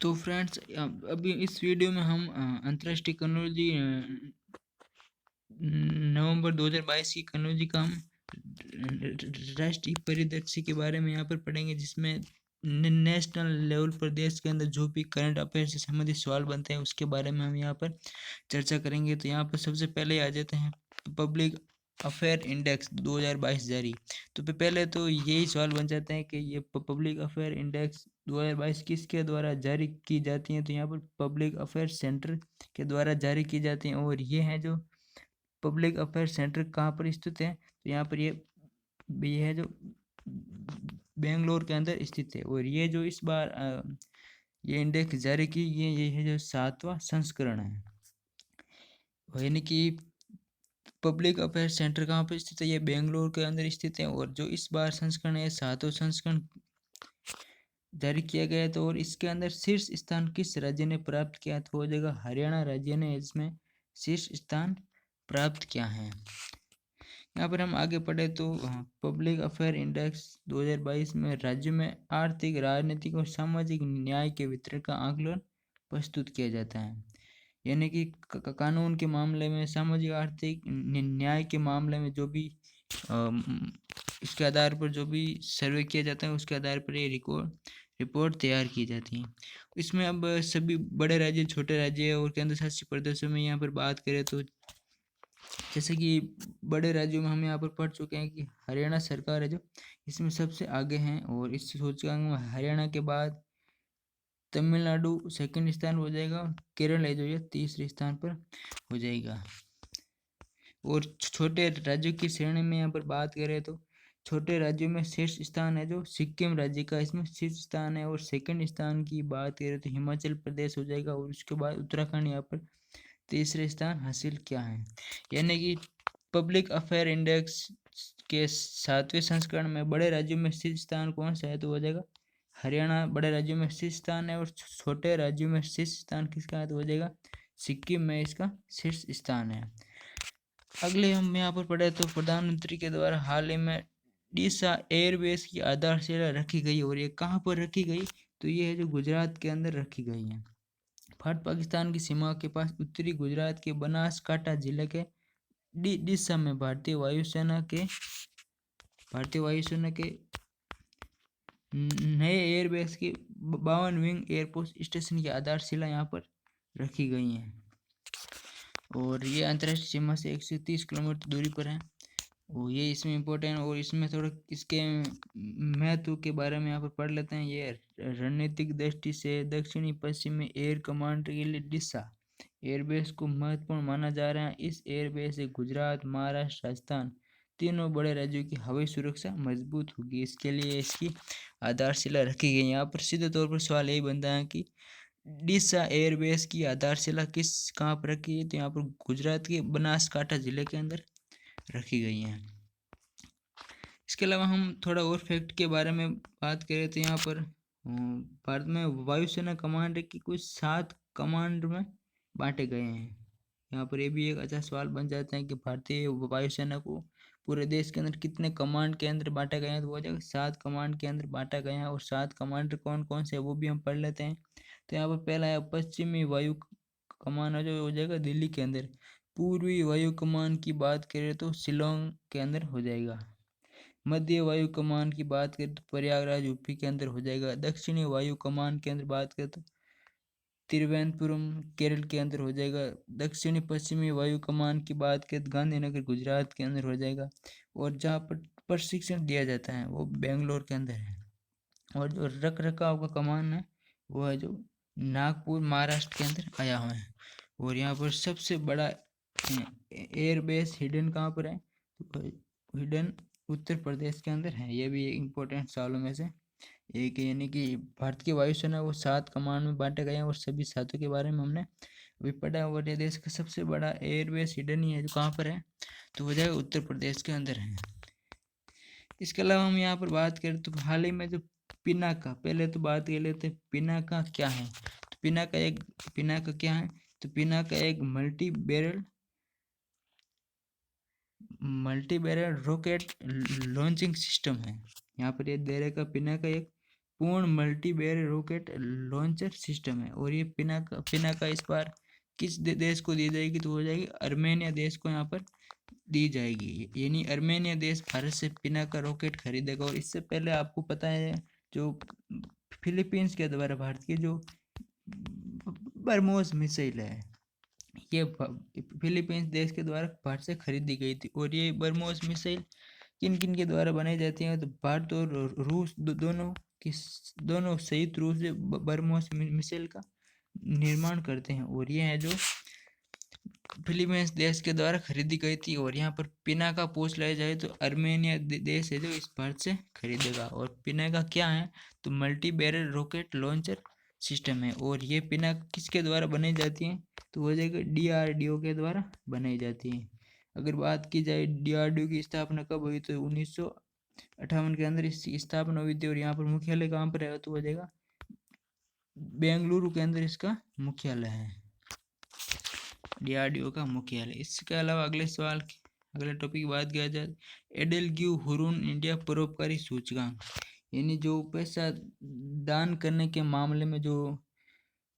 तो फ्रेंड्स अभी इस वीडियो में हम अंतर्राष्ट्रीय कन्नौजी नवंबर 2022 की कन्नौजी का हम राष्ट्रीय परिदृश्य के बारे में यहाँ पर पढ़ेंगे, जिसमें नेशनल लेवल पर देश के अंदर जो भी करंट अफेयर से संबंधित सवाल बनते हैं उसके बारे में हम यहाँ पर चर्चा करेंगे। तो यहाँ पर सबसे पहले आ जाते हैं पब्लिक अफेयर इंडेक्स 2022 जारी। तो पहले तो यही सवाल बन जाते हैं कि ये पब्लिक अफेयर इंडेक्स 2022 किसके द्वारा जारी की जाती है। तो यहाँ पर पब्लिक अफेयर सेंटर के द्वारा जारी की जाती हैं, और ये है जो पब्लिक अफेयर सेंटर कहाँ पर स्थित है। तो यहाँ पर ये है जो बेंगलोर के अंदर स्थित है, और ये जो इस बार ये इंडेक्स जारी की ये है जो 7वां संस्करण है। यानी कि पब्लिक अफेयर सेंटर कहाँ पर स्थित है, ये बेंगलोर के अंदर स्थित है, और जो इस बार संस्करण है 7वां संस्करण जारी किया गया है। तो और इसके अंदर शीर्ष स्थान किस राज्य ने प्राप्त किया, तो हो जाएगा हरियाणा राज्य ने इसमें शीर्ष स्थान प्राप्त किया है। यहाँ पर हम आगे पढ़े तो पब्लिक अफेयर इंडेक्स 2022 में राज्य में आर्थिक, राजनीतिक और सामाजिक न्याय के वितरण का आकलन प्रस्तुत किया जाता है। यानी कि कानून के मामले में, सामाजिक आर्थिक न्याय के मामले में जो भी इसके आधार पर जो भी सर्वे किया जाता है उसके आधार पर ये रिपोर्ट तैयार की जाती है। इसमें अब सभी बड़े राज्य, छोटे राज्य और केंद्र शासित प्रदेशों में यहाँ पर बात करें तो जैसे कि बड़े राज्यों में हम यहाँ पर पढ़ चुके हैं कि हरियाणा सरकार है जो इसमें सबसे आगे हैं, और इस सूचकांक में हरियाणा के बाद तमिलनाडु सेकंड स्थान हो जाएगा, और केरल है जो ये तीसरे स्थान पर हो जाएगा। और छोटे राज्यों की श्रेणी में यहाँ पर बात करें तो छोटे राज्यों में शीर्ष स्थान है जो सिक्किम राज्य का, इसमें शीर्ष स्थान है। और सेकंड स्थान की बात करें तो हिमाचल प्रदेश हो जाएगा, और उसके बाद उत्तराखंड यहाँ पर तीसरे स्थान हासिल किया है। यानी कि पब्लिक अफेयर इंडेक्स के 7वें संस्करण में बड़े राज्यों में शीर्ष स्थान कौन सा है, तो हो जाएगा हरियाणा बड़े राज्यों में शीर्ष स्थान है, और छोटे राज्यों में शीर्ष स्थान किसका है, तो हो जाएगा सिक्किम में इसका शीर्ष स्थान है। अगले हम यहाँ पर पढ़े तो प्रधानमंत्री के द्वारा हाल ही में डीसा एयरबेस की आधारशिला रखी गई, और ये कहाँ पर रखी गई, तो ये है जो गुजरात के अंदर रखी गई है। भारत पाकिस्तान की सीमा के पास उत्तरी गुजरात के बनासकांठा जिले के डीसा में भारतीय वायुसेना के नए एयरबेस की 52 विंग एयरफोर्स स्टेशन की आधारशिला यहाँ पर रखी गई है, और ये अंतर्राष्ट्रीय सीमा से 130 किलोमीटर दूरी पर है। और ये इसमें इम्पोर्टेंट, और इसमें थोड़ा इसके महत्व के बारे में यहाँ पर पढ़ लेते हैं। ये रणनीतिक दृष्टि से दक्षिणी पश्चिमी एयर कमांड के लिए डीसा एयरबेस को महत्वपूर्ण माना जा रहा है। इस एयरबेस से गुजरात, महाराष्ट्र, राजस्थान तीनों बड़े राज्यों की हवाई सुरक्षा मजबूत होगी। इसके लिए इसकी आधारशिला रखी गई। यहाँ पर सीधे तौर पर सवाल यही बनता है कि डीसा एयरबेस की आधारशिला कहाँ पर रखी है, तो यहाँ पर गुजरात के बनासकांठा जिले के अंदर रखी गई है। इसके अलावा हम थोड़ा और फैक्ट के बारे में बात करें तो यहाँ पर भारत में वायुसेना कमांड की कुछ 7 कमांड में बांटे गए हैं। यहाँ पर ये भी एक अच्छा सवाल बन जाता है कि भारतीय वायुसेना को पूरे देश के अंदर कितने कमांड के अंदर बांटा गया है, तो वो जगह 7 कमांड के अंदर बांटा गया है। और 7 कमांडर कौन कौन से है वो भी हम पढ़ लेते हैं। तो यहाँ पर पहला है पश्चिमी वायु कमान, जो हो जाएगा दिल्ली के अंदर। पूर्वी वायु कमान की बात करें तो शिलोंग के अंदर हो जाएगा। मध्य वायु कमान की बात करें तो प्रयागराज यूपी के अंदर हो जाएगा। दक्षिणी वायु कमान के अंदर बात करें तो तिरुवनंतपुरम केरल के अंदर हो जाएगा। दक्षिणी पश्चिमी वायु कमान की बात करें तो गांधीनगर गुजरात के अंदर हो जाएगा। और जहाँ पर प्रशिक्षण दिया जाता है वो बेंगलोर के अंदर है। और जो रख रखाव का कमान है वो है जो नागपुर महाराष्ट्र के अंदर आया हुआ है। और यहाँ पर सबसे बड़ा एयरबेस हिडन कहाँ पर है, तो हिडन उत्तर प्रदेश के अंदर है। ये भी इम्पोर्टेंट सवालों में से एक है। यानी कि भारत की वायुसेना वो 7 कमांड में बांटे गए हैं, और सभी 7 के बारे में हमने अभी पढ़ा। और ये देश का सबसे बड़ा एयरबेस हिडन ही है जो कहाँ पर है, तो वो जाएगा उत्तर प्रदेश के अंदर है। इसके अलावा हम यहाँ पर बात करें तो हाल ही में जो पिनाका, पहले तो बात कर लेते हैं पिनाका क्या है। तो पिनाका क्या है, तो पिनाका एक multi barrel rocket launching system है। यहाँ पर ये दे रहेगा पिनाका एक पूर्ण multi barrel rocket launcher system है। और ये पिनाका इस बार किस देश को दी जाएगी, तो हो जाएगी अर्मेनिया देश को यहाँ पर दी जाएगी। यानी अर्मेनिया देश भारत से पिनाका रॉकेट खरीदेगा। और इससे पहले आपको पता है जो फिलीपींस के द्वारा भारत की जो ब्रह्मोस मिसाइल है, ये फिलीपींस देश के द्वारा भारत से खरीदी गई थी। और ये ब्रह्मोस मिसाइल किन किन के द्वारा बनाई जाती है, तो भारत और रूस दोनों संयुक्त रूप से ब्रह्मोस मिसाइल का निर्माण करते हैं। और ये है जो फिलीपींस देश के द्वारा खरीदी गई थी। और यहाँ पर पिनाका पूछ लिया जाए तो अर्मेनिया देश है जो इस भारत से खरीदेगा। और पिनाका क्या है, तो multi barrel rocket launcher system है। और ये पिनाका किसके द्वारा बनाई जाती है, तो हो जाएगा DRDO के द्वारा बनाई जाती है। अगर बात की जाए DRDO की स्थापना कब हुई, तो 1958 के अंदर इसकी स्थापना हुई थी। और यहाँ पर मुख्यालय कहाँ पर है, तो हो जाएगा बेंगलुरु के अंदर इसका मुख्यालय है, DRDO का मुख्यालय। इसके अलावा अगले टॉपिक की बात किया जाए, एडेलग्यू हुरून इंडिया परोपकारी सूचकांक, यानी जो पैसा दान करने के मामले में जो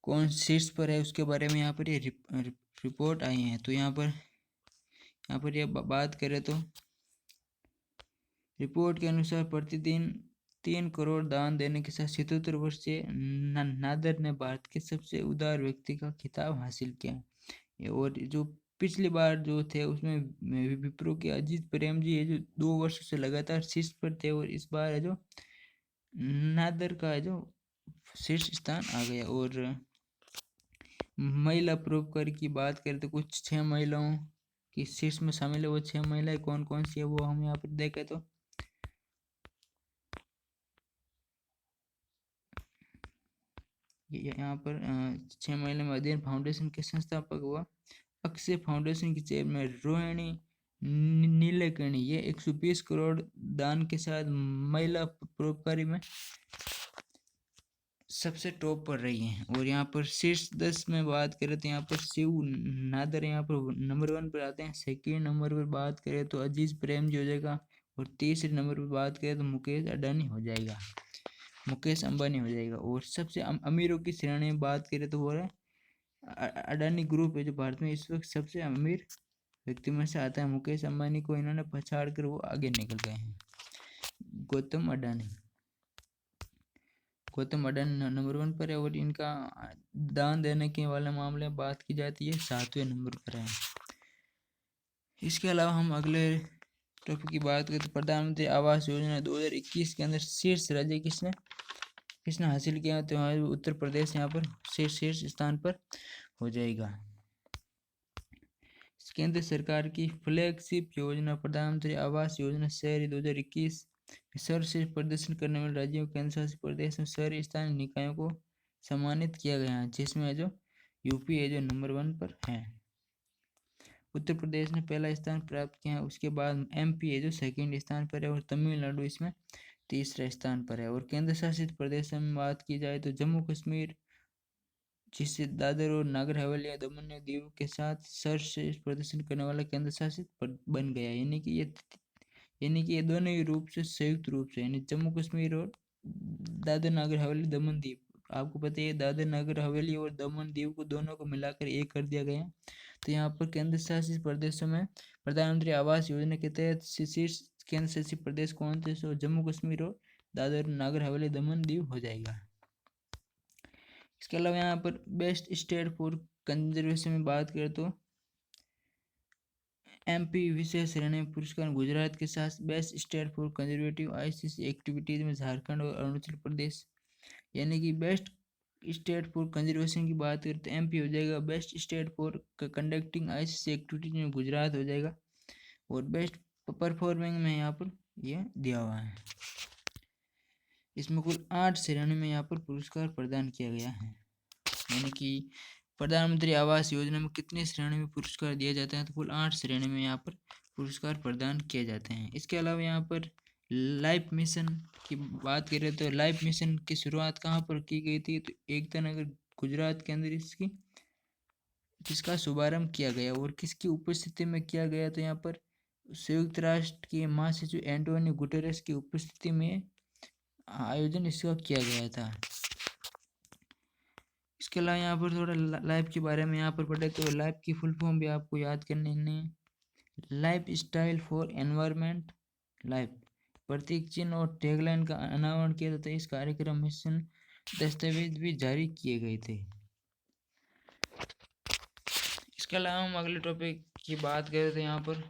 कौन शीर्ष पर है उसके बारे में यहाँ पर ये रिपोर्ट आई है। तो यहाँ पर ये बात करें तो रिपोर्ट के अनुसार प्रतिदिन 3 करोड़ दान देने के साथ 77 वर्षीय नादर ने भारत के सबसे उदार व्यक्ति का खिताब हासिल किया। और जो पिछली बार जो थे उसमें विप्रो के अजीत प्रेम जी है जो 2 वर्षों से लगातार शीर्ष पर थे। और इस बार है जो नादर का है जो शीर्ष स्थान आ गया। और महिला परोपकारी की बात करें तो कुछ 6 महिलाओं की शीर्ष में शामिल है। वो 6 महिलाएं कौन कौन सी है वो हम यहाँ पर देखें तो यहाँ पर 6 महिला में अध्ययन फाउंडेशन के संस्थापक हुआ अक्षय फाउंडेशन की चेयरमैन रोहिणी नीलेकर्णी, ये 120 करोड़ दान के साथ महिला परोपकारी में सबसे टॉप पर रही हैं। और यहाँ पर शीर्ष 10 में बात करें तो यहाँ पर शिव नादर यहाँ पर नंबर 1 पर आते हैं। सेकंड नंबर पर बात करें तो अजीज प्रेम जी हो जाएगा। और तीसरे नंबर पर बात करें तो मुकेश अंबानी हो जाएगा। और सबसे अमीरों की श्रेणी में बात करें तो वो है अडानी ग्रुप है जो भारत में इस वक्त सबसे अमीर व्यक्ति में से आता है। मुकेश अंबानी को इन्होंने पछाड़ कर वो आगे निकल गए हैं। गौतम अडानी नंबर 1 पर है। और इनका दान देने के वाले मामले में बात की जाती है 7वें नंबर पर है। इसके अलावा हम अगले टॉपिक की बात करें तो प्रधानमंत्री आवास योजना 2021 के अंदर शीर्ष राज्य किसने हासिल किया, तो उत्तर प्रदेश यहाँ पर शीर्ष स्थान पर हो जाएगा। केंद्र सरकार की फ्लैगशिप योजना प्रधानमंत्री आवास योजना शहरी 2021 सर्वश्रेष्ठ प्रदर्शन करने वाले राज्यों केंद्र शासित प्रदेश में शहरी स्थानीय निकायों को सम्मानित किया गया है, जिसमें जो यूपी है जो नंबर 1 पर है। उत्तर प्रदेश ने पहला स्थान प्राप्त किया है। उसके बाद MP है जो सेकंड स्थान पर है। और तमिलनाडु इसमें तीसरे स्थान पर है। और केंद्र शासित प्रदेश में बात की जाए तो जम्मू कश्मीर, जिससे दादर और नागर हवेली दमन और दीव के साथ सर्वश्रेष्ठ प्रदर्शन करने वाला केंद्र शासित बन गया। यानी कि ये दोनों ही रूप से संयुक्त रूप से, यानी जम्मू कश्मीर और दादर नागर हवेली दमन दीव, आपको पता है दादर नागर हवेली और दमन दीव को दोनों को मिलाकर एक कर दिया गया। तो यहाँ पर केंद्र शासित प्रदेशों में प्रधानमंत्री आवास योजना के तहत शीर्ष केंद्र शासित प्रदेश कौन थे, सो जम्मू कश्मीर और दादर नागर हवेली दमन दीव हो जाएगा। इसके अलावा यहाँ पर बेस्ट स्टेट फॉर कंजर्वेशन में बात करें तो MP विशेष श्रेणी में पुरस्कार गुजरात के साथ best state for conservative ICC activities में झारखंड और अरुणाचल प्रदेश। यानी कि बेस्ट स्टेट फॉर कंजर्वेशन की बात करते हैं MP हो जाएगा। Best state for conducting ICC activities में गुजरात हो जाएगा। और बेस्ट परफॉर्मिंग में यहाँ पर यह दिया हुआ है। इसमें कुल 8 श्रेणी में यहाँ पर पुरस्कार प्रदान किया गया है। यानी कि प्रधानमंत्री आवास योजना में कितनी श्रेणी में पुरस्कार दिया जाता है, तो कुल 8 श्रेणी में यहाँ पर पुरस्कार प्रदान किए जाते हैं। इसके अलावा यहाँ पर लाइफ मिशन की बात करें तो लाइफ मिशन की शुरुआत कहाँ पर की गई थी, तो एकतानगर गुजरात के अंदर जिसका शुभारंभ किया गया। और किसकी उपस्थिति में किया गया, तो यहाँ पर संयुक्त राष्ट्र के महासचिव एंटोनियो गुटेरेस की उपस्थिति में आयोजन इसका किया गया था। इसके अलावा यहाँ पर थोड़ा लाइफ के बारे में यहाँ पर पढ़े तो लाइफ की फुल फॉर्म भी आपको याद करने है। Lifestyle for environment life प्रतीक चिन्ह और टैगलाइन का अनावरण किया था। इस कार्यक्रम मिशन दस्तावेज भी जारी किए गए थे। इसके अलावा हम अगले टॉपिक की बात करें तो यहाँ पर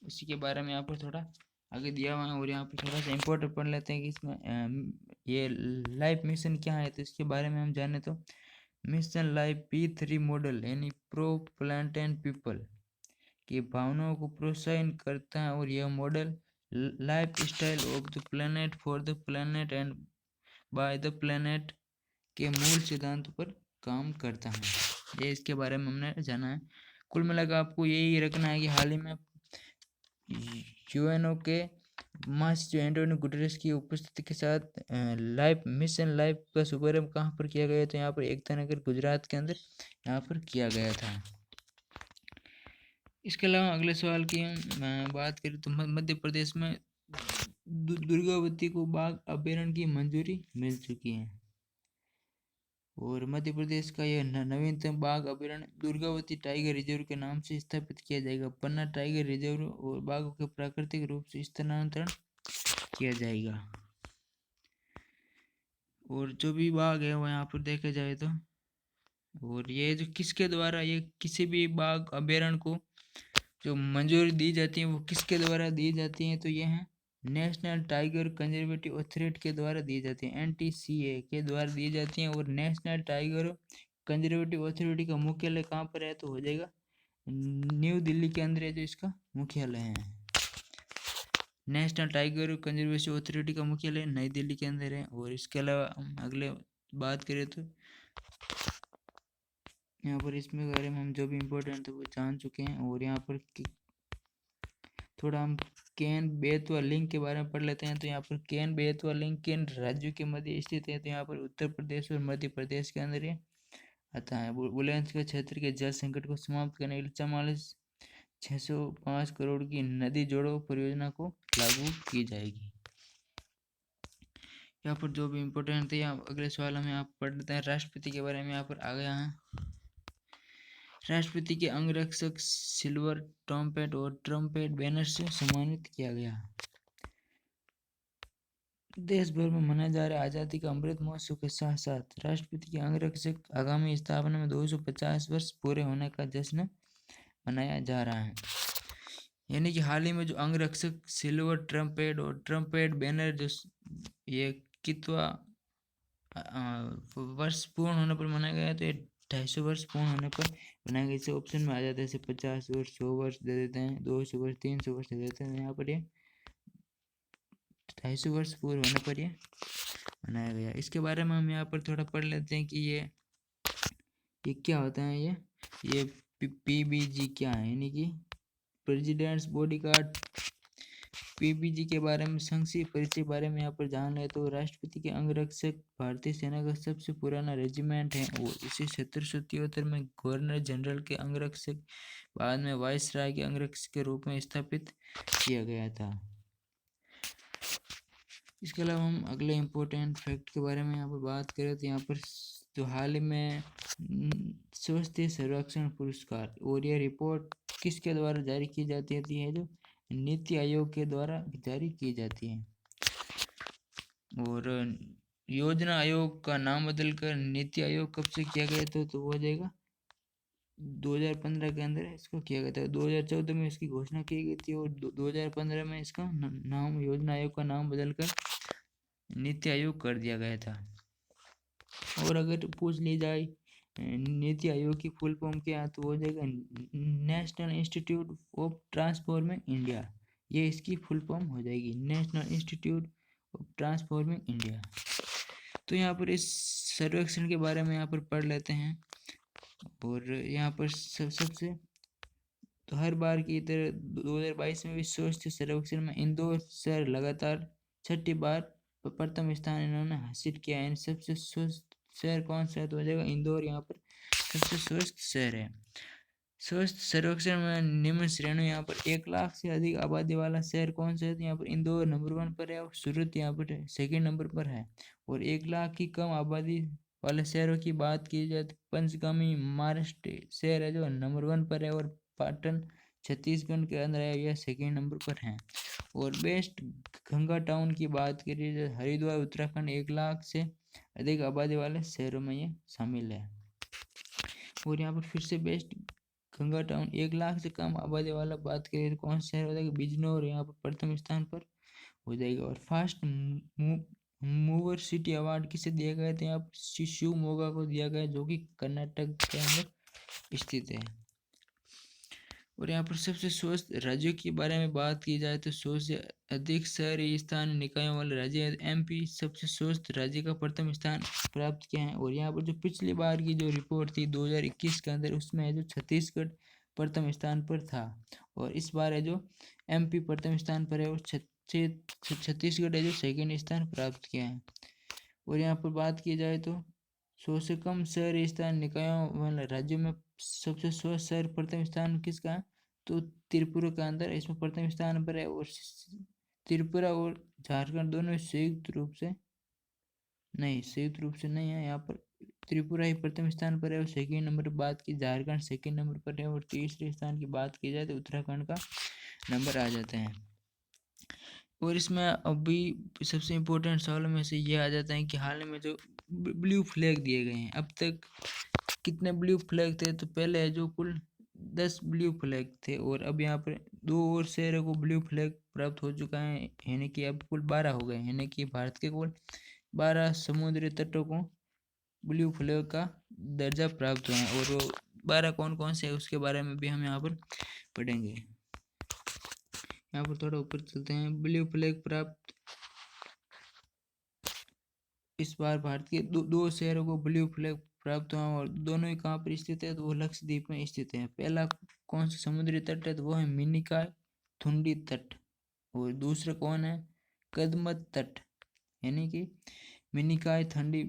इसी के बारे में यहाँ पर थोड़ा आगे दिया हुआ है और यहाँ पर थोड़ा सा इम्पोर्टेंट पढ़ लेते हैं कि इसमें ये लाइफ मिशन क्या है। तो इसके बारे में हम जाने तो मिशन लाइफ P3 मॉडल यानी प्रो प्लांट एंड पीपल की भावनाओं को प्रोत्साहन करता है और यह model life style of the planet for the planet and by the planet के मूल सिद्धांतों पर काम करता है। ये इसके बारे में हमने जाना है। कुल मिलाकर आपको यही रखना है कि हाल ही में यूएनओ के महासचिव एंटोनियो गुटेरेस की उपस्थिति के साथ लाइफ मिशन लाइफ का शुभारंभ कहाँ पर किया गया? तो यहाँ पर एकता नगर गुजरात के अंदर यहाँ पर किया गया था। इसके अलावा अगले सवाल की हम बात करें तो मध्य प्रदेश में दुर्गावती को बाघ अभयारण्य की मंजूरी मिल चुकी है और मध्य प्रदेश का यह नवीनतम बाघ अभयारण्य दुर्गावती टाइगर रिजर्व के नाम से स्थापित किया जाएगा। पन्ना टाइगर रिजर्व और बाघों के प्राकृतिक रूप से स्थानांतरण किया जाएगा और जो भी बाघ है वो यहाँ पर देखा जाए तो और ये जो किसके द्वारा ये किसी भी बाघ अभयारण्य को जो मंजूरी दी जाती है वो किसके द्वारा दी जाती है? तो ये है नेशनल टाइगर कंजर्वेटिव अथॉरिटी के द्वारा दी जाती है, NTCA के द्वारा दी जाती हैं। और नेशनल टाइगर कंजर्वेटिव अथॉरिटी का मुख्यालय कहाँ पर है? तो हो जाएगा न्यू दिल्ली के अंदर है जो इसका मुख्यालय है। नेशनल टाइगर कंजर्वेशन अथॉरिटी का मुख्यालय नई दिल्ली के अंदर है। और इसके अलावा हम अगले बात करें तो यहाँ पर इसमें बारे में हम जो भी इम्पोर्टेंट है वो जान चुके हैं और यहाँ पर थोड़ा हम केन बेतवा लिंक के बारे में पढ़ लेते हैं। तो यहाँ पर केन बेतवा लिंक किन राज्यों के मध्य स्थित है? तो यहाँ पर उत्तर प्रदेश और मध्य प्रदेश के अंदर ये आता है। बुलंदशहर क्षेत्र के जल संकट को समाप्त करने के लिए 44,605 करोड़ की नदी जोड़ो परियोजना को लागू की जाएगी। यहाँ पर जो भी इम्पोर्टेंट थे अगले सवाल हम यहाँ पढ़ लेते हैं। राष्ट्रपति के बारे में यहाँ पर आ गया है। राष्ट्रपति के अंगरक्षक सिल्वर ट्रम्पेट और ट्रम्पेट बैनर से सम्मानित किया गया। देश भर में मनाया जा रहा आज़ादी का अमृत महोत्सव के साथ साथ राष्ट्रपति के अंगरक्षक आगामी स्थापना में 250 वर्ष पूरे होने का जश्न मनाया जा रहा है। यानी कि हाल ही में जो अंगरक्षक सिल्वर ट्रम्पेट और ट्रम्पेट बैनर जो ये कितवा वर्ष पूर्ण होने पर मनाया गया, तो ये 250 वर्ष पूर्ण होने पर बनाया गया। इसे ऑप्शन में आ जाता है, जैसे 50 वर्ष, 100 वर्ष दे देते हैं, 200 वर्ष, 300 वर्ष दे देते हैं। यहाँ पर ये 250 वर्ष पूर्ण होने पर ये बनाया गया। इसके बारे में हम यहाँ पर थोड़ा पढ़ लेते हैं कि ये क्या होता है। ये PBG क्या है, यानी कि प्रेसिडेंट्स बॉडीगार्ड। PBG के बारे में संक्षिप्त परिचय बारे में यहाँ पर जान ले तो राष्ट्रपति के अंगरक्षक भारतीय सेना का सबसे पुराना रेजिमेंट है और इसे 1773 में गवर्नर जनरल के अंगरक्षक बाद में वायसराय के अंगरक्षक के रूप में स्थापित किया गया था। इसके अलावा हम अगले इम्पोर्टेंट फैक्ट के बारे में यहाँ पर बात करें तो यहाँ पर जो हाल ही में स्वास्थ्य सर्वेक्षण पुरस्कार और यह रिपोर्ट किसके द्वारा जारी की जाती है? जो नीति आयोग के द्वारा जारी की जाती है। और योजना आयोग का नाम बदलकर नीति आयोग कब से किया गया था? तो वो हो जाएगा 2015 के अंदर इसको किया गया था। 2014 में इसकी घोषणा की गई थी और 2015 में इसका नाम योजना आयोग का नाम बदलकर नीति आयोग कर दिया गया था। और अगर पूछ ली जाए नीति आयोग की फुल फॉर्म क्या है, तो हो जाएगा national institute of transforming India. ये इसकी फुल फॉर्म हो जाएगी, national institute of transforming India. तो यहाँ पर इस सर्वेक्षण के बारे में यहाँ पर पढ़ लेते हैं। और यहाँ पर सबसे तो हर बार की तरह 2022 में भी स्वच्छ सर्वेक्षण में इंदौर शहर लगातार 6ठी बार प्रथम स्थान इन्होंने हासिल किया है। सबसे स्वच्छ शहर कौन सा है? तो हो जाएगा इंदौर यहाँ पर सबसे स्वच्छ शहर है। स्वस्थ सर्वेक्षण में निम्न श्रेणी यहाँ पर 1 लाख से अधिक आबादी वाला शहर कौन सा है? तो यहाँ पर इंदौर नंबर 1 पर है और सूरत यहाँ पर सेकंड नंबर पर है। और 1 लाख की कम आबादी वाले शहरों की बात की जाए तो पंचगामी महाराष्ट्र शहर है जो नंबर 1 पर है, और पाटन छत्तीसगढ़ के अंदर है, यह सेकेंड नंबर पर है। और बेस्ट गंगा टाउन की बात करिए तो हरिद्वार उत्तराखंड 1 लाख से अधिक आबादी वाले शहरों में ये शामिल है। और यहाँ पर फिर से बेस्ट गंगा टाउन 1 लाख से कम आबादी वाला बात करें तो कौन सा शहर हो जाएगा? बिजनौर यहाँ पर प्रथम स्थान पर हो जाएगा। और फास्ट मूवर सिटी अवार्ड किसे दिया गया? तो यहाँ पर शिव मोगा को दिया गया, जो कि कर्नाटक के अंदर स्थित है। और यहाँ पर सबसे स्वस्थ राज्यों के बारे में बात की जाए तो 100 से अधिक शहरी स्थानीय निकायों वाले राज्य एमपी सबसे स्वस्थ राज्य का प्रथम स्थान प्राप्त किया है। और यहाँ पर जो पिछली बार की जो रिपोर्ट थी 2021 के अंदर, उसमें है जो छत्तीसगढ़ प्रथम स्थान पर था, और इस बार है जो एमपी प्रथम स्थान पर है और छत्तीसगढ़ है जो सेकेंड स्थान प्राप्त किया है। और यहाँ पर बात की जाए तो 100 से कम शहरी स्थानीय निकायों वाले राज्यों में सबसे स्वस्थ शहर प्रथम स्थान किसका है? तो त्रिपुरा का अंदर इसमें प्रथम स्थान पर है। और त्रिपुरा और झारखंड दोनों संयुक्त रूप से नहीं है, यहाँ पर त्रिपुरा ही प्रथम स्थान पर है और सेकेंड नंबर पर बात की झारखंड सेकेंड नंबर पर है, और तीसरे स्थान की बात की जाए तो उत्तराखंड का नंबर आ जाता है। और इसमें अभी सबसे इम्पोर्टेंट सवालों में से ये आ जाता है कि हाल में जो ब्लू फ्लैग दिए गए हैं, अब तक कितने ब्लू फ्लैग थे? तो पहले है जो कुल 10 ब्लू फ्लैग थे, और अब यहाँ पर 2 और शहरों को ब्लू फ्लैग प्राप्त हो चुका है, यानी कि अब कुल 12 हो गए, यानी कि भारत के कुल 12 समुद्री तटों को ब्लू फ्लैग का दर्जा प्राप्त हुआ है। और वो 12 कौन कौन से है उसके बारे में भी हम यहाँ पर पढ़ेंगे। यहाँ पर थोड़ा ऊपर चलते हैं। ब्लू फ्लैग प्राप्त इस बार भारत के दो शहरों को ब्लू फ्लैग प्राप्त हुआ, और दोनों ही कहाँ पर स्थित है? तो वो लक्षद्वीप में स्थित है। पहला कौन सा समुद्री तट है? तो वो है मिनिकॉय थुंडी तट। और दूसरा कौन है? कदमत तट, यानी कि मिनिकॉय थंडी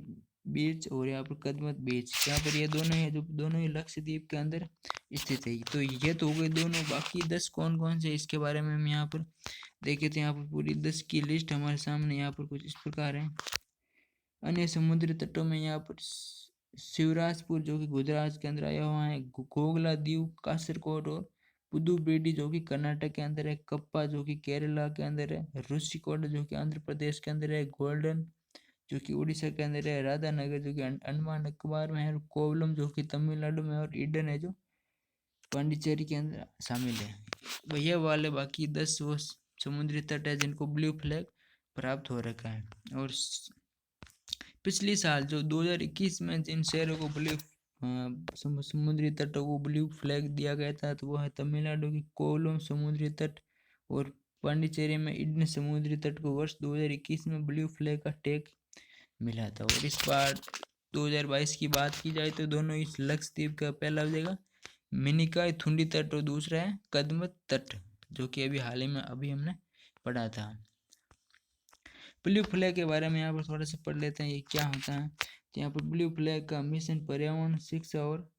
बीच और यहाँ पर कदमत बीच, यहाँ पर ये दोनों है जो दोनों ही लक्षद्वीप के अंदर स्थित है। तो ये तो हो गए दोनों, बाकी 10 कौन कौन से इसके बारे में हम यहाँ पर देखे थे। यहाँ पर पूरी 10 की लिस्ट हमारे सामने यहाँ पर कुछ इस प्रकार है। अन्य समुद्री तटों में यहाँ पर शिवराजपुर जो कि गुजरात के अंदर आया हुआ है, घोगला दीव कासरकोट, और पुदुचेरी जो कि कर्नाटक के अंदर है, कप्पा जो कि केरला के अंदर है, रुशिकोट जो कि आंध्र प्रदेश के अंदर है, गोल्डन जो कि उड़ीसा के अंदर है, राधानगर जो कि अंडमान निकोबार में है, और कोवलम जो कि तमिलनाडु में है, और ईडन है जो पांडिचेरी के अंदर शामिल है। भैया वाले बाकी 10 वो समुद्री तट है जिनको ब्लू फ्लैग प्राप्त हो रखा है। और पिछली साल जो 2021 में जिन शहरों को ब्लू समुद्री तटों को ब्लू फ्लैग दिया गया था, तो वो है तमिलनाडु की कोवलम समुद्री तट, और पांडिचेरी में ईडन समुद्री तट को वर्ष 2021 में ब्लू फ्लैग का टैग मिला था। और इस बार 2022 की बात की जाए तो दोनों इस लक्षद्वीप का पहला हो जाएगा मिनिकॉय थुंडी तट, और दूसरा है कदमत तट, जो कि अभी हाल ही में अभी हमने पढ़ा था। ब्लू फ्लैग के बारे में यहाँ पर थोड़ा सा पढ़ लेते हैं, ये क्या होता है। तो यहाँ पर ब्लू फ्लैग का मिशन पर्यावरण शिक्षा और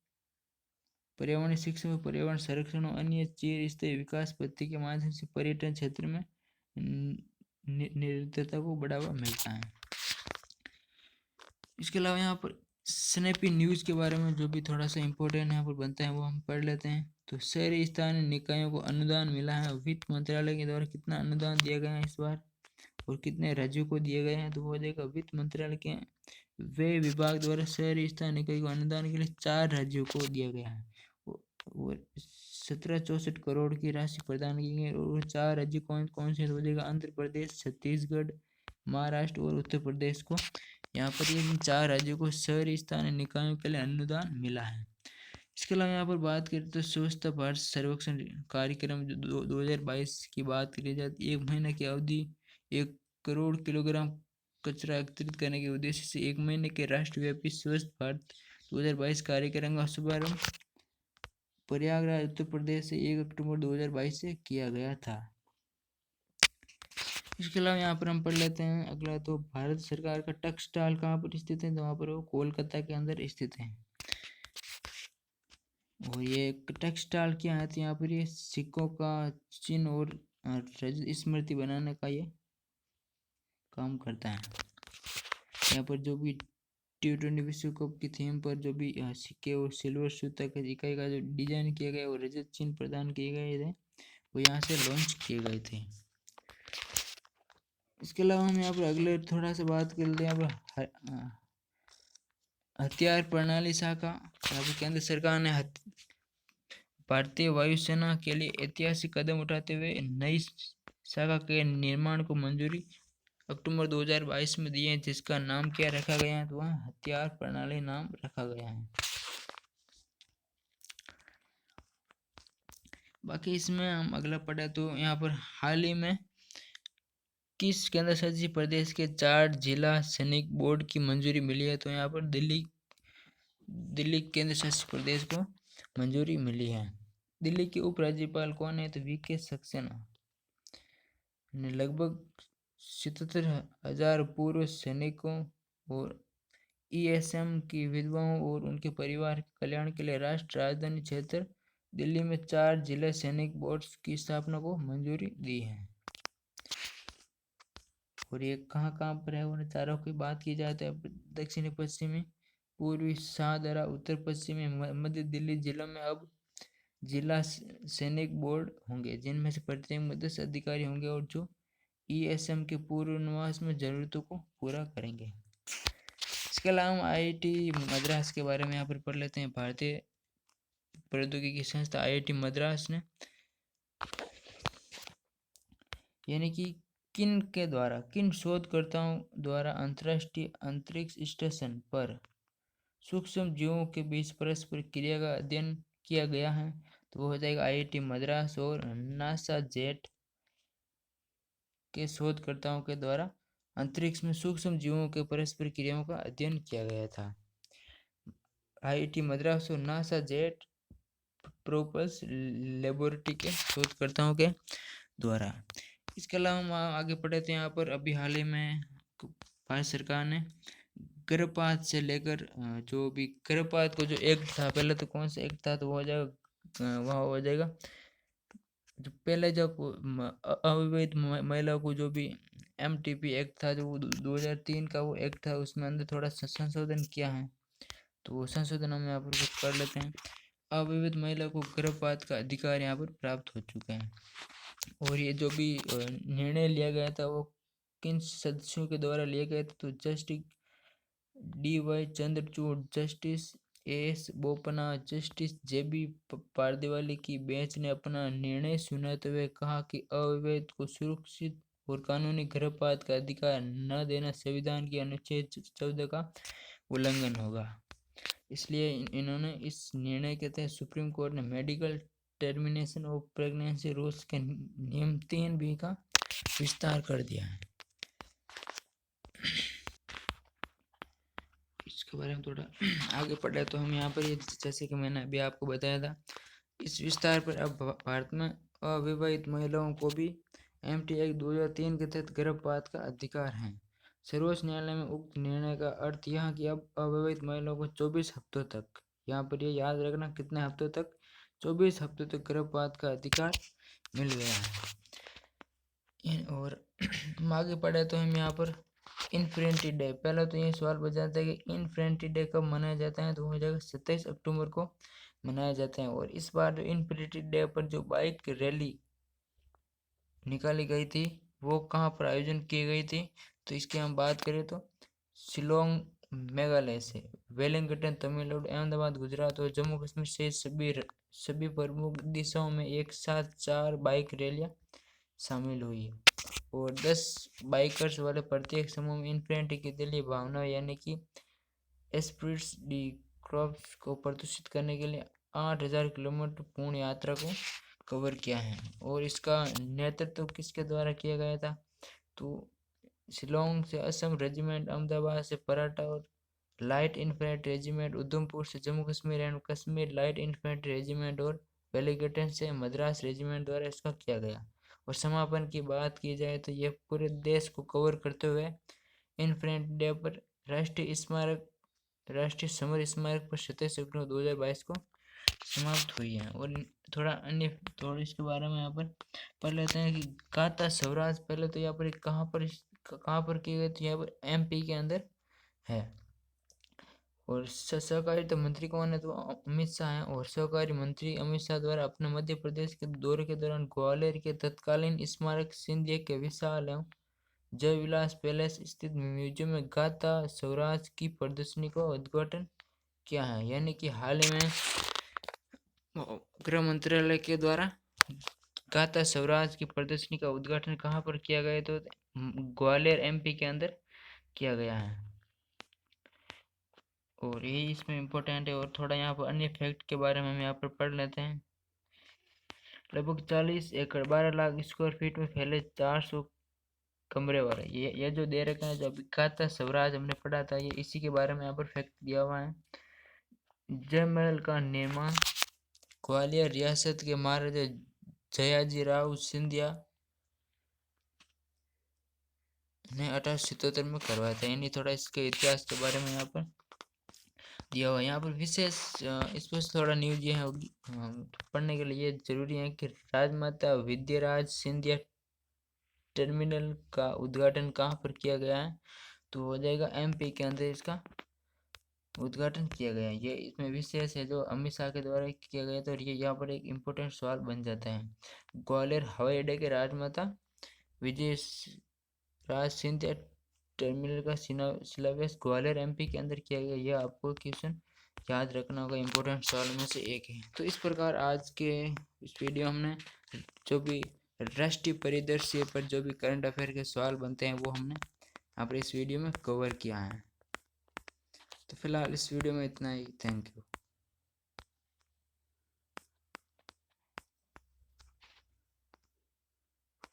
पर्यावरण संरक्षण और अन्य चिरस्थायी विकास पद्धति के माध्यम से पर्यटन क्षेत्र में निरंतरता को बढ़ावा मिलता है। इसके अलावा यहाँ पर स्नैपी न्यूज़ के बारे में जो भी थोड़ा सा इम्पोर्टेंट यहाँ पर बनता है वो हम पढ़ लेते हैं। तो शहरी स्थानीय निकायों को अनुदान मिला है, वित्त मंत्रालय के द्वारा कितना अनुदान दिया गया है इस बार और कितने राज्यों को दिए गए हैं? तो वो देखा वित्त मंत्रालय के व्यय विभाग द्वारा शहरी स्थानीय निकाय को अनुदान के लिए 4 राज्यों को दिया गया है, और 1764 करोड़ की राशि प्रदान की गई। और 4 राज्य कौन कौन से? हो जाएगा आंध्र प्रदेश, छत्तीसगढ़, महाराष्ट्र और उत्तर प्रदेश को। यहाँ पर ये 4 राज्यों को शहरी स्थानीय निकायों के लिए अनुदान मिला है। इसके अलावा यहाँ पर बात करें तो स्वच्छता भारत सर्वेक्षण कार्यक्रम जो 2022 की बात करी जाए, 1 महीने की अवधि 1 करोड़ किलोग्राम कचरा एकत्रित करने के उद्देश्य से 1 महीने के राष्ट्रव्यापी स्वच्छ भारत 2022 कार्यक्रम का शुभारंभ प्रयागराज उत्तर प्रदेश से 1 अक्टूबर 2022 से किया गया था। इसके अलावा यहाँ पर हम पढ़ लेते हैं अगला, तो भारत सरकार का टेक्सटाइल कहाँ पर स्थित है? तो वहाँ पर वो कोलकाता के अंदर स्थित है। और ये एक टेक्सटाइल क्या है, तो यहाँ पर ये सिक्कों का चिन्ह और स्मृति बनाने का ये काम करता है। यहाँ पर जो भी T20 विश्व कप की थीम पर जो भी सिक्के और सिल्वर सूतक इकाई का जो डिजाइन किया गया और रजत चिन्ह प्रदान किए गए थे वो यहाँ से लॉन्च किए गए थे। इसके अलावा हम यहाँ पर अगले थोड़ा सा बात कर लेते हैं यहाँ पर हथियार प्रणाली शाखा। यहाँ पर केंद्र सरकार ने भारतीय वायुसेना के लिए ऐतिहासिक कदम उठाते हुए नई शाखा के निर्माण को मंजूरी अक्टूबर 2022 में दी है, जिसका नाम क्या रखा गया है, तो वह हथियार प्रणाली नाम रखा गया है। बाकी इसमें हम अगला पढ़े तो यहाँ पर हाल ही में किस केंद्र शासित प्रदेश के 4 जिला सैनिक बोर्ड की मंजूरी मिली है, तो यहाँ पर दिल्ली केंद्र शासित प्रदेश को मंजूरी मिली है। दिल्ली के उपराज्यपाल कौन है, तो वीके सक्सेना ने लगभग 77,000 पूर्व सैनिकों और ईएसएम की विधवाओं और उनके परिवार के कल्याण के लिए राष्ट्रीय राजधानी क्षेत्र दिल्ली में 4 जिला सैनिक बोर्ड की स्थापना को मंजूरी दी है। और ये कहाँ कहाँ पर है, उन चारों की बात की जाए तो दक्षिणी पश्चिमी, पूर्वी, शाहदरा, उत्तर पश्चिमी, मध्य दिल्ली जिलों में अब जिला सैनिक बोर्ड होंगे, जिनमें से प्रत्येक में 10 अधिकारी होंगे और जो ईएसएम के पूर्व निवास में जरूरतों को पूरा करेंगे। इसके अलावा हम आईआईटी मद्रास के बारे में यहाँ पर पढ़ लेते हैं। भारतीय प्रौद्योगिकी संस्था आईआईटी मद्रास ने यानी कि किन शोधकर्ताओं द्वारा अंतर्राष्ट्रीय अंतरिक्ष स्टेशन पर सूक्ष्म जीवों के बीच परस्पर क्रिया का अध्ययन किया गया है, तो वो हो जाएगा आईआईटी मद्रास और नासा जेट के शोधकर्ताओं के द्वारा अंतरिक्ष में सूक्ष्म जीवों के परस्पर क्रियाओं का अध्ययन किया गया था। आईआईटी मद्रास और नासा जेट प्रोपल्स लेबोरेटरी के शोधकर्ताओं के द्वारा। इसके अलावा हम आगे पढ़े थे। यहाँ पर अभी हाल ही में भारत सरकार ने गर्भपात से लेकर जो भी गर्भपात को जो एक्ट था, पहले तो कौन सा एक्ट था, तो वो हो जाएगा वह हो जाएगा जो पहले जो अविवाहित महिलाओं को जो भी एमटीपी एक्ट था, जो 2003 का वो एक्ट था, उसमें अंदर थोड़ा संशोधन किया है, तो वो संशोधन हम यहाँ पर कुछ कर लेते हैं। अविवाहित महिला को गर्भपात का अधिकार यहाँ पर प्राप्त हो चुका है। और ये जो भी निर्णय लिया गया था वो किन सदस्यों के द्वारा लिया गया था, तो justice DY Chandrachud, justice AS Bopanna, justice JB पारदेवाली की बेंच ने अपना निर्णय सुनाते हुए कहा कि अविवाहित को सुरक्षित और कानूनी गर्भपात का अधिकार न देना संविधान की अनुच्छेद 14 का उल्लंघन होगा। इसलिए इन्होंने इस निर्णय के तहत सुप्रीम कोर्ट ने medical termination of pregnancy rules के नियम 3B का विस्तार कर दिया है। इसके बारे में थोड़ा आगे पढ़े तो हम यहाँ पर ये जैसे कि मैंने अभी आपको बताया था, इस विस्तार पर अब भारत में अविवाहित महिलाओं को भी MT एक्ट 2003 के तहत गर्भपात का अधिकार है। सर्वोच्च न्यायालय में उक्त निर्णय का अर्थ यह कि अब अविवाहित महिलाओं को 24 हफ्तों तक, यहाँ पर ये याद रखना कितने हफ्तों तक, 24 हफ्तों तक गर्भपात का अधिकार मिल गया है। और हम आगे पढ़े तो हम यहाँ पर इन्फिनिटी डे, पहला तो ये सवाल बच जाता है कि इन्फिनिटी डे कब मनाया जाता है, तो हो जाएगा 27 अक्टूबर को मनाया जाता है। और इस बार जो इन्फिनिटी डे पर जो बाइक रैली निकाली गई थी वो कहाँ पर आयोजन की गई थी, तो इसकी हम बात करें तो शिलोंग मेघालय से, वेलिंगटन तमिलनाडु, अहमदाबाद गुजरात और जम्मू कश्मीर से सभी प्रमुख दिशाओं में एक साथ 4 बाइक रैलियां शामिल हुई और 10 बाइकर्स वाले प्रत्येक समूह में इन्फिनिटी की दिली भावना यानी कि एस्पिरिट्स डी क्रॉप्स को प्रदर्शित करने के लिए 8,000 किलोमीटर पूर्ण यात्रा को कवर किया है। और इसका नेतृत्व किसके द्वारा किया गया था, तो शिलोंग से असम रेजिमेंट, अहमदाबाद से पराठा और लाइट इन्फेंट्री रेजिमेंट, उधमपुर से Jammu Kashmir and Kashmir light infantry regiment और वेलिंगटन से मद्रास रेजिमेंट द्वारा इसका किया गया। और समापन की बात की जाए तो यह पूरे देश को कवर करते हुए इन्फिनिटी डे पर राष्ट्रीय समर स्मारक पर 27 अक्टूबर 2022 को समाप्त हुई है। और थोड़ा इसके बारे में यहाँ पर पढ़ लेते हैं कि गाथा स्वराज पहले तो यहाँ पर कहाँ पर की गई, तो यहाँ पर एमपी के अंदर है। और सहकारिता मंत्री कौन है, तो अमित शाह हैं। और सहकारी मंत्री अमित शाह द्वारा अपने मध्य प्रदेश के दौरे के दौरान ग्वालियर के तत्कालीन स्मारक सिंधिया के विशाल एवं जय विलास पैलेस स्थित म्यूजियम में गाथा स्वराज की प्रदर्शनी का उद्घाटन किया है। यानी कि हाल ही में गृह मंत्रालय के द्वारा गाथा स्वराज की प्रदर्शनी का उद्घाटन कहाँ पर किया गया, तो ग्वालियर एमपी के अंदर किया गया है। और ये इसमें इम्पोर्टेंट है। और थोड़ा यहाँ पर अन्य फैक्ट के बारे में हम यहाँ पर पढ़ लेते हैं। लगभग 40 एकड़ 12 लाख स्क्वायर फीट में फैले 400 कमरे वाला ये जो दे रखा है, जो अभी गाथा स्वराज हमने पढ़ा था, ये इसी के बारे में यहाँ पर फैक्ट दिया हुआ है। जय महल का निर्माण ग्वालियर रियासत के महाराजा जयाजी राव सिंधिया ने 1877 में करवाया था। यानी थोड़ा इसके इतिहास के बारे में यहाँ पर दिया हुआ है। यहाँ पर विशेष इस पर थोड़ा न्यूज ये है पढ़ने के लिए जरूरी है कि राजमाता विद्याराज सिंधिया टर्मिनल का उद्घाटन कहाँ पर किया गया है, तो हो जाएगा एमपी के अंदर इसका उद्घाटन किया गया है। ये इसमें विशेष है जो अमित शाह के द्वारा किया गया था। और ये यहाँ पर एक इम्पोर्टेंट सवाल बन जाता है। ग्वालियर हवाई अड्डे के राजमाता विजय राज सिंधिया टर्मिनल का शिलान्यास ग्वालियर एमपी के अंदर किया गया। यह आपको क्वेश्चन याद रखना होगा, इम्पोर्टेंट सवाल में से एक है। तो इस प्रकार आज के इस वीडियो हमने जो भी राष्ट्रीय परिदृश्य पर जो भी करंट अफेयर के सवाल बनते हैं वो हमने यहाँ पर इस वीडियो में कवर किया है। तो फिलहाल इस वीडियो में इतना ही। Thank you.